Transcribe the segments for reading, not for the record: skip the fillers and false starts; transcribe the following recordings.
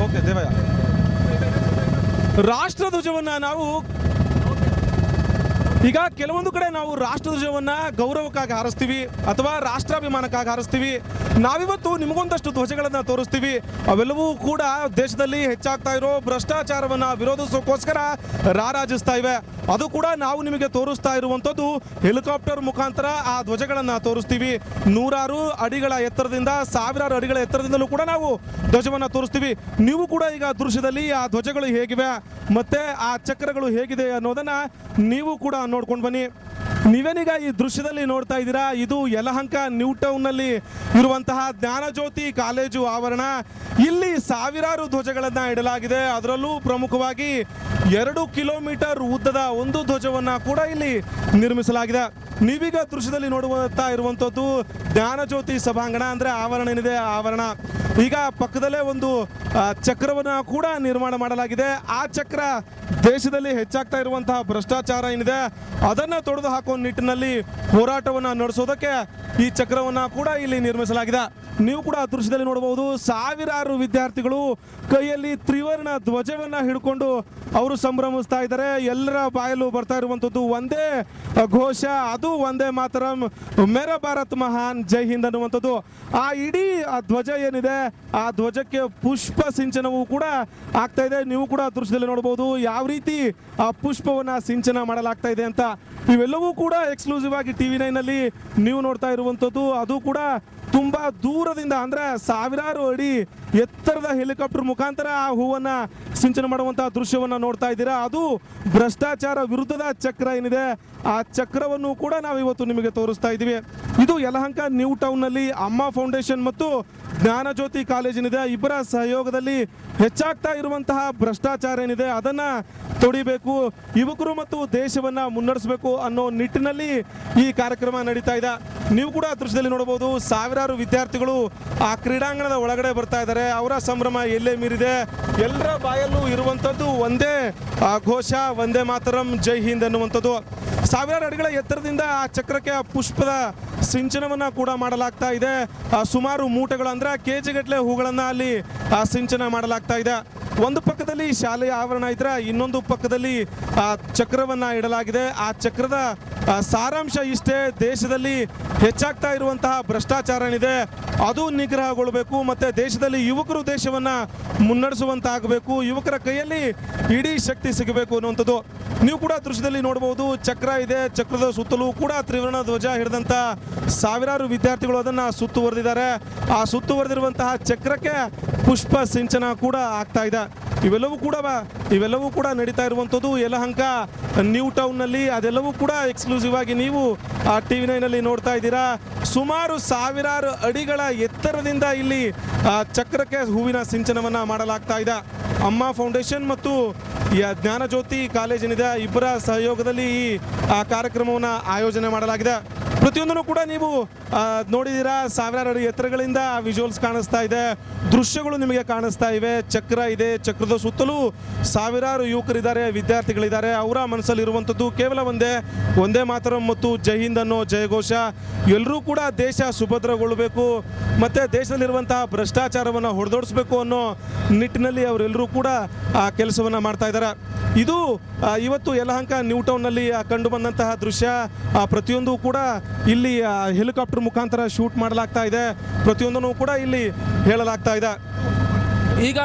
Okay Devaiah, ರಾಷ್ಟ್ರಧ್ವಜವನ್ನು ನಾವು ಈಗ ಕೆಲವೊಂದು ಕಡೆ ನಾವು ರಾಷ್ಟ್ರಧ್ವಜವನ್ನು ಗೌರವಕ್ಕಾಗಿ ಹಾರಿಸ್ತೀವಿ ಅಥವಾ ರಾಷ್ಟ್ರಾಭಿಮಾನಕ್ಕಾಗಿ ಹಾರಿಸ್ತೀವಿ. ನಾವಿವತ್ತು ನಿಮಗೊಂದಷ್ಟು ಧ್ವಜಗಳನ್ನು ತೋರಿಸ್ತೀವಿ. ಅವೆಲ್ಲವೂ ಕೂಡ ದೇಶದಲ್ಲಿ ಹೆಚ್ಚಾಗ್ತಾ ಇರೋ ಭ್ರಷ್ಟಾಚಾರವನ್ನು ವಿರೋಧಿಸೋಕ್ಕೋಸ್ಕರ ರಾರಾಜಿಸ್ತಾ ಇವೆ. ಅದು ಕೂಡ ನಾವು ನಿಮಗೆ ತೋರಿಸ್ತಾ ಇರುವಂಥದ್ದು ಹೆಲಿಕಾಪ್ಟರ್ ಮುಖಾಂತರ ಆ ಧ್ವಜಗಳನ್ನು ತೋರಿಸ್ತೀವಿ. ನೂರಾರು ಅಡಿಗಳ ಎತ್ತರದಿಂದ, ಸಾವಿರಾರು ಅಡಿಗಳ ಎತ್ತರದಿಂದಲೂ ಕೂಡ ನಾವು ಧ್ವಜವನ್ನು ತೋರಿಸ್ತೀವಿ. ನೀವು ಕೂಡ ಈಗ ದೃಶ್ಯದಲ್ಲಿ ಆ ಧ್ವಜಗಳು ಹೇಗಿವೆ ಮತ್ತೆ ಆ ಚಕ್ರಗಳು ಹೇಗಿದೆ ಅನ್ನೋದನ್ನು ನೀವು ಕೂಡ ನೋಡ್ಕೊಂಡು ಬನ್ನಿ. ನೀವೇನೀಗ ಈ ದೃಶ್ಯದಲ್ಲಿ ನೋಡ್ತಾ ಇದ್ದೀರಾ, ಇದು ಯಲಹಂಕ ನ್ಯೂ ಟೌನ್ನಲ್ಲಿ ಇರುವಂತಹ ಜ್ಞಾನಜ್ಯೋತಿ ಕಾಲೇಜು ಆವರಣ. ಇಲ್ಲಿ ಸಾವಿರಾರು ಧ್ವಜಗಳನ್ನು ಇಡಲಾಗಿದೆ. ಅದರಲ್ಲೂ ಪ್ರಮುಖವಾಗಿ 2 ಕಿಲೋಮೀಟರ್ ಉದ್ದದ ಒಂದು ಧ್ವಜವನ್ನು ಕೂಡ ಇಲ್ಲಿ ನಿರ್ಮಿಸಲಾಗಿದೆ. ನೀವೀಗ ದೃಶ್ಯದಲ್ಲಿ ನೋಡುತ್ತಾ ಇರುವಂಥದ್ದು ಜ್ಞಾನಜ್ಯೋತಿ ಸಭಾಂಗಣ, ಅಂದರೆ ಆವರಣ ಏನಿದೆ ಆವರಣ. ಈಗ ಪಕ್ಕದಲ್ಲೇ ಒಂದು ಚಕ್ರವನ್ನು ಕೂಡ ನಿರ್ಮಾಣ ಮಾಡಲಾಗಿದೆ. ಆ ಚಕ್ರ ದೇಶದಲ್ಲಿ ಹೆಚ್ಚಾಗ್ತಾ ಇರುವಂತಹ ಭ್ರಷ್ಟಾಚಾರ ಏನಿದೆ ಅದನ್ನು ತೊಡೆದು ಹಾಕುವ ನಿಟ್ಟಿನಲ್ಲಿ ಹೋರಾಟವನ್ನು ನಡೆಸೋದಕ್ಕೆ ಈ ಚಕ್ರವನ್ನು ಕೂಡ ಇಲ್ಲಿ ನಿರ್ಮಿಸಲಾಗಿದೆ. ನೀವು ಕೂಡ ದೃಶ್ಯದಲ್ಲಿ ನೋಡಬಹುದು, ಸಾವಿರಾರು ವಿದ್ಯಾರ್ಥಿಗಳು ಕೈಯಲ್ಲಿ ತ್ರಿವರ್ಣ ಧ್ವಜವನ್ನು ಹಿಡ್ಕೊಂಡು ಅವರು ಸಂಭ್ರಮಿಸ್ತಾ ಇದ್ದಾರೆ. ಎಲ್ಲರ ಬಾಯಲ್ಲೂ ಬರ್ತಾ ಇರುವಂಥದ್ದು ಒಂದೇ ಘೋಷ, ಅದು ಒಂದೇ ಮಾತರಂ, ಮೇರಾ ಭಾರತ್ ಮಹಾನ್, ಜೈ ಹಿಂದ್ ಅನ್ನುವಂಥದ್ದು. ಆ ಇಡೀ ಆ ಧ್ವಜ ಏನಿದೆ ಆ ಧ್ವಜಕ್ಕೆ ಪುಷ್ಪ ಸಿಂಚನವೂ ಕೂಡ ಆಗ್ತಾ ಇದೆ. ನೀವು ಕೂಡ ದೃಶ್ಯದಲ್ಲಿ ನೋಡಬಹುದು ಯಾವ ರೀತಿ ಆ ಪುಷ್ಪವನ್ನು ಸಿಂಚನ ಮಾಡಲಾಗ್ತಾ ಇದೆ ಅಂತ. ಇವೆಲ್ಲವೂ ಕೂಡ ಎಕ್ಸ್ಕ್ಲೂಸಿವ್ ಆಗಿ TV9 ನಲ್ಲಿ ನೀವು ನೋಡ್ತಾ ಇರುವಂಥದ್ದು. ಅದು ಕೂಡ ತುಂಬಾ ದೂರದಿಂದ, ಅಂದ್ರೆ ಸಾವಿರಾರು ಅಡಿ ಎತ್ತರದ ಹೆಲಿಕಾಪ್ಟರ್ ಮುಖಾಂತರ ಆ ಹೂವನ್ನ ಸಿಂಚನ ಮಾಡುವಂತಹ ದೃಶ್ಯವನ್ನ ನೋಡ್ತಾ ಇದ್ದೀರಾ. ಅದು ಭ್ರಷ್ಟಾಚಾರ ವಿರುದ್ಧದ ಚಕ್ರ ಏನಿದೆ ಆ ಚಕ್ರವನ್ನು ಕೂಡ ನಾವು ಇವತ್ತು ನಿಮಗೆ ತೋರಿಸ್ತಾ ಇದ್ದೀವಿ. ಇದು ಯಲಹಂಕ ನ್ಯೂ ಟೌನ್ ನಲ್ಲಿ ಅಮ್ಮ ಫೌಂಡೇಶನ್ ಮತ್ತು ಜ್ಞಾನಜ್ಯೋತಿ ಕಾಲೇಜಿನಿದೆ, ಇಬ್ಬರ ಸಹಯೋಗದಲ್ಲಿ ಹೆಚ್ಚಾಗ್ತಾ ಇರುವಂತಹ ಭ್ರಷ್ಟಾಚಾರ ಏನಿದೆ ಅದನ್ನ ತೊಡಿಬೇಕು, ಯುವಕರು ಮತ್ತು ದೇಶವನ್ನ ಮುನ್ನಡೆಸಬೇಕು ಅನ್ನೋ ನಿಟ್ಟಿನಲ್ಲಿ ಈ ಕಾರ್ಯಕ್ರಮ ನಡೀತಾ ಇದೆ. ನೀವು ಕೂಡ ದೃಶ್ಯದಲ್ಲಿ ನೋಡಬಹುದು, ಸಾವಿರಾರು ವಿದ್ಯಾರ್ಥಿಗಳು ಆ ಕ್ರೀಡಾಂಗಣದ ಒಳಗಡೆ ಬರ್ತಾ ಇದ್ದಾರೆ. ಅವರ ಸಂಭ್ರಮ ಎಲ್ಲೇ ಮೀರಿದೆ. ಎಲ್ಲರ ಬಾಯಲ್ಲೂ ಇರುವಂಥದ್ದು ಒಂದೇ ಘೋಷ, ಒಂದೇ ಮಾತರಂ, ಜೈ ಹಿಂದ್ ಅನ್ನುವಂಥದ್ದು. ಸಾವಿರಾರು ಅಡಿಗಳ ಎತ್ತರದಿಂದ ಆ ಚಕ್ರಕ್ಕೆ ಪುಷ್ಪದ ಸಿಂಚನವನ್ನು ಕೂಡ ಮಾಡಲಾಗ್ತಾ ಇದೆ. ಸುಮಾರು ಮೂಟೆಗಳು, ಅಂದ್ರೆ ಕೆಜಿಗಟ್ಟಲೆ ಹೂಗಳನ್ನು ಅಲ್ಲಿ ಸಿಂಚನ ಮಾಡಲಾಗ್ತಾ ಇದೆ. ಒಂದು ಪಕ್ಕದಲ್ಲಿ ಶಾಲೆಯ ಆವರಣ ಇದ್ರೆ ಇನ್ನೊಂದು ಪಕ್ಕದಲ್ಲಿ ಚಕ್ರವನ್ನ ಇಡಲಾಗಿದೆ. ಆ ಚಕ್ರದ ಸಾರಾಂಶ ಇಷ್ಟೇ, ದೇಶದಲ್ಲಿ ಹೆಚ್ಚಾಗ್ತಾ ಇರುವಂತಹ ಭ್ರಷ್ಟಾಚಾರ ಏನಿದೆ ಅದು ನಿಗ್ರಹಗೊಳ್ಳಬೇಕು, ಮತ್ತೆ ದೇಶದಲ್ಲಿ ಯುವಕರು ದೇಶವನ್ನ ಮುನ್ನಡೆಸುವಂತಾಗಬೇಕು, ಯುವಕರ ಕೈಯಲ್ಲಿ ಇಡೀ ಶಕ್ತಿ ಸಿಗಬೇಕು ಅನ್ನುವಂಥದ್ದು. ನೀವು ಕೂಡ ದೃಶ್ಯದಲ್ಲಿ ನೋಡಬಹುದು, ಚಕ್ರ ಇದೆ, ಚಕ್ರದ ಸುತ್ತಲೂ ಕೂಡ ತ್ರಿವರ್ಣ ಧ್ವಜ ಹಿಡಿದಂತ ಸಾವಿರಾರು ವಿದ್ಯಾರ್ಥಿಗಳು ಅದನ್ನ ಸುತ್ತುವರೆದಿದ್ದಾರೆ. ಆ ಸುತ್ತುವರೆದಿರುವಂತಹ ಚಕ್ರಕ್ಕೆ ಪುಷ್ಪ ಸಿಂಚನ ಕೂಡ ಆಗ್ತಾ ಇದೆ. ಇವೆಲ್ಲವೂ ಕೂಡ ನಡೀತಾ ಇರುವಂಥದ್ದು ಯಲಹಂಕ ನ್ಯೂ ಟೌನ್ನಲ್ಲಿ. ಅದೆಲ್ಲವೂ ಕೂಡ ಎಕ್ಸ್ಕ್ಲೂಸಿವ್ ಆಗಿ ನೀವು ಆ TV9 ನಲ್ಲಿ ನೋಡ್ತಾ ಇದ್ದೀರಾ. ಸುಮಾರು ಸಾವಿರಾರು ಅಡಿಗಳ ಎತ್ತರದಿಂದ ಇಲ್ಲಿ ಚಕ್ರಕ್ಕೆ ಹೂವಿನ ಸಿಂಚನವನ್ನು ಮಾಡಲಾಗ್ತಾ ಇದೆ. ಅಮ್ಮ ಫೌಂಡೇಶನ್ ಮತ್ತು ಜ್ಞಾನಜ್ಯೋತಿ ಕಾಲೇಜಿನಿದೆ, ಇಬ್ಬರ ಸಹಯೋಗದಲ್ಲಿ ಈ ಕಾರ್ಯಕ್ರಮವನ್ನು ಆಯೋಜನೆ ಮಾಡಲಾಗಿದೆ. ಪ್ರತಿಯೊಂದನ್ನು ಕೂಡ ನೀವು ನೋಡಿದ್ದೀರಾ, ಸಾವಿರಾರು ಅಡಿ ಎತ್ತರಗಳಿಂದ ವಿಜುವಲ್ಸ್ ಕಾಣಿಸ್ತಾ ಇದೆ, ದೃಶ್ಯಗಳು ನಿಮಗೆ ಕಾಣಿಸ್ತಾ ಇವೆ. ಚಕ್ರ ಇದೆ, ಚಕ್ರದ ಸುತ್ತಲೂ ಸಾವಿರಾರು ಯುವಕರಿದ್ದಾರೆ, ವಿದ್ಯಾರ್ಥಿಗಳಿದ್ದಾರೆ. ಅವರ ಮನಸ್ಸಲ್ಲಿ ಇರುವಂಥದ್ದು ಕೇವಲ ಒಂದೇ ಮಾತರಂ ಮತ್ತು ಜೈ ಹಿಂದ್ ಅನ್ನೋ ಜಯಘೋಷ. ಎಲ್ಲರೂ ಕೂಡ ದೇಶ ಸುಭದ್ರಗೊಳ್ಳಬೇಕು ಮತ್ತು ದೇಶದಲ್ಲಿರುವಂತಹ ಭ್ರಷ್ಟಾಚಾರವನ್ನು ಹೊಡೆದೋಡಿಸ್ಬೇಕು ಅನ್ನೋ ನಿಟ್ಟಿನಲ್ಲಿ ಅವರೆಲ್ಲರೂ ಕೂಡ ಆ ಕೆಲಸವನ್ನು ಮಾಡ್ತಾ ಇದ್ದಾರೆ. ಇದು ಇವತ್ತು ಯಲಹಂಕ ನ್ಯೂ ಟೌನ್ನಲ್ಲಿ ಕಂಡು ಬಂದಂತಹ ದೃಶ್ಯ. ಪ್ರತಿಯೊಂದು ಕೂಡ ಇಲ್ಲಿ ಹೆಲಿಕಾಪ್ಟರ್ ಮುಖಾಂತರ ಶೂಟ್ ಮಾಡಲಾಗ್ತಾ ಇದೆ, ಪ್ರತಿಯೊಂದನ್ನು ಕೂಡ ಇಲ್ಲಿ ಹೇಳಲಾಗ್ತಾ ಇದೆ. ಈಗ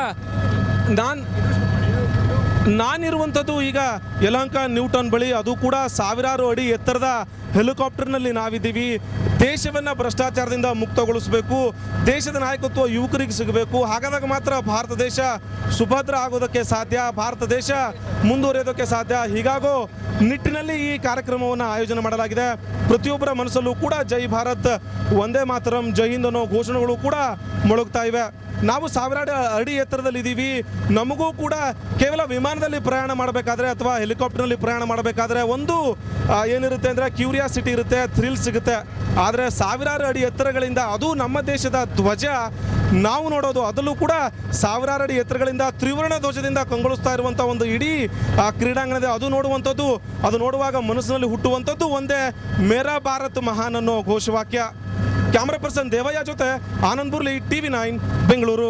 ನಾನಿರುವಂಥದ್ದು ಈಗ ಯಲಹಂಕ ನ್ಯೂ ಟೌನ್ ಬಳಿ, ಅದು ಕೂಡ ಸಾವಿರಾರು ಅಡಿ ಎತ್ತರದ ಹೆಲಿಕಾಪ್ಟರ್ನಲ್ಲಿ ನಾವಿದ್ದೀವಿ. ದೇಶವನ್ನು ಭ್ರಷ್ಟಾಚಾರದಿಂದ ಮುಕ್ತಗೊಳಿಸಬೇಕು, ದೇಶದ ನಾಯಕತ್ವ ಯುವಕರಿಗೆ ಸಿಗಬೇಕು. ಹಾಗಾದಾಗ ಮಾತ್ರ ಭಾರತ ದೇಶ ಸುಭದ್ರ ಆಗೋದಕ್ಕೆ ಸಾಧ್ಯ, ಭಾರತ ದೇಶ ಮುಂದುವರಿಯೋದಕ್ಕೆ ಸಾಧ್ಯ. ಹೀಗಾಗೋ ನಿಟ್ಟಿನಲ್ಲಿ ಈ ಕಾರ್ಯಕ್ರಮವನ್ನು ಆಯೋಜನೆ ಮಾಡಲಾಗಿದೆ. ಪ್ರತಿಯೊಬ್ಬರ ಮನಸ್ಸಲ್ಲೂ ಕೂಡ ಜೈ ಭಾರತ್, ಒಂದೇ ಮಾತರಂ, ಜೈ ಹಿಂದ್ ಅನ್ನೋ ಘೋಷಣೆಗಳು ಕೂಡ ಮೊಳಗ್ತಾ ಇವೆ. ನಾವು ಸಾವಿರಾರು ಅಡಿ ಎತ್ತರದಲ್ಲಿ ಇದ್ದೀವಿ. ನಮಗೂ ಕೂಡ ಕೇವಲ ವಿಮಾನದಲ್ಲಿ ಪ್ರಯಾಣ ಮಾಡಬೇಕಾದ್ರೆ ಅಥವಾ ಹೆಲಿಕಾಪ್ಟರ್ನಲ್ಲಿ ಪ್ರಯಾಣ ಮಾಡಬೇಕಾದ್ರೆ ಒಂದು ಏನಿರುತ್ತೆ ಅಂದರೆ ಕ್ಯೂರಿಯಾಸಿಟಿ ಇರುತ್ತೆ, ಥ್ರಿಲ್ ಸಿಗುತ್ತೆ. ಆದರೆ ಸಾವಿರಾರು ಅಡಿ ಎತ್ತರಗಳಿಂದ, ಅದು ನಮ್ಮ ದೇಶದ ಧ್ವಜ ನಾವು ನೋಡೋದು, ಅದರಲ್ಲೂ ಕೂಡ ಸಾವಿರಾರು ಅಡಿ ಎತ್ತರಗಳಿಂದ ತ್ರಿವರ್ಣ ಧ್ವಜದಿಂದ ಕಂಗೊಳಿಸ್ತಾ ಇರುವಂಥ ಒಂದು ಇಡೀ ಕ್ರೀಡಾಂಗಣದ ಅದು ನೋಡುವಂಥದ್ದು, ಅದು ನೋಡುವಾಗ ಮನಸ್ಸಿನಲ್ಲಿ ಹುಟ್ಟುವಂಥದ್ದು ಒಂದೇ, ಮೇರಾ ಭಾರತ್ ಮಹಾನ್ ಅನ್ನೋ ಘೋಷವಾಕ್ಯ. ಕ್ಯಾಮ್ರಾ ಪರ್ಸನ್ ದೇವಯ್ಯ ಜೊತೆ ಆನಂದ್ ಬುರ್ಲಿ, TV9 ಬೆಂಗಳೂರು.